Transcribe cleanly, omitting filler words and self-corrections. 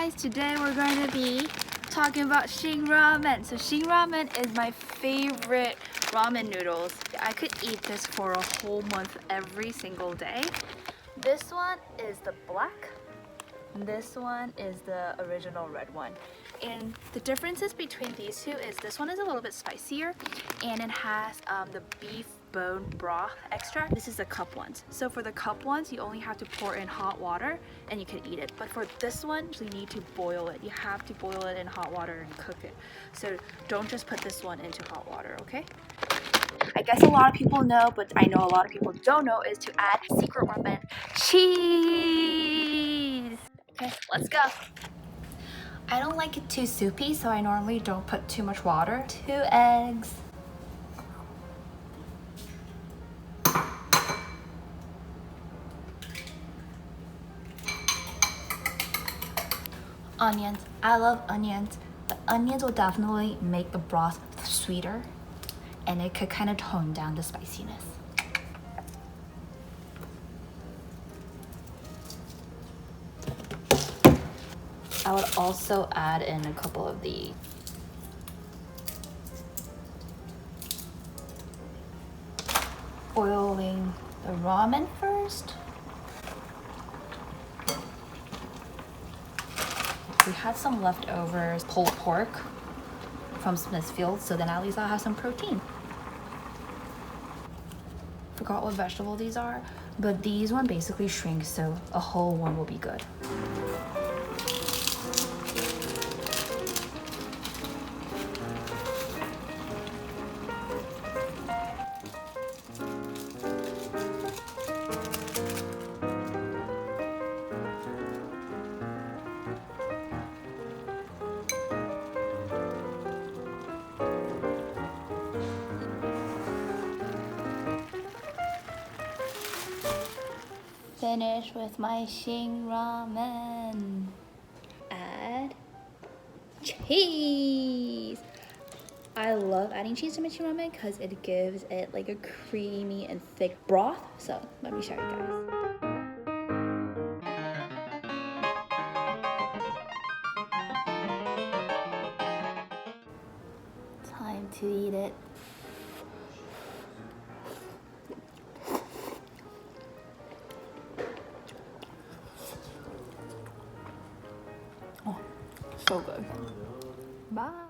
guys, today we're going to be talking about Shin Ramen. So Shin Ramen is my favorite ramen noodles. I could eat this for a whole month every single day. This one is the black. This one is the original red one. And the differences between these two is this one is a little bit spicier and it has the beef bone broth extract. This is the cup ones. So for the cup ones, you only have to pour in hot water and you can eat it. But for this one, you need to boil it. You have to boil it in hot water and cook it. So don't just put this one into hot water, okay? I guess a lot of people know, but I know a lot of people don't know, is to add secret ramen cheese. Okay, let's go. I don't like it too soupy, so I normally don't put too much water. 2 eggs. Onions. I love onions. The onions will definitely make the broth sweeter, and it could kind of tone down the spiciness. I would also add in a couple of the boiling the ramen first. We had some leftovers pulled pork from Smithfield, so then at least I'll have some protein. Forgot what vegetable these are, but these one basically shrinks, so a whole one will be good. Finish with my Shin Ramen. Add cheese. I love adding cheese to my Shin Ramen because it gives it like a creamy and thick broth. So let me show you guys. Time to eat it. Oh, so good. Bye.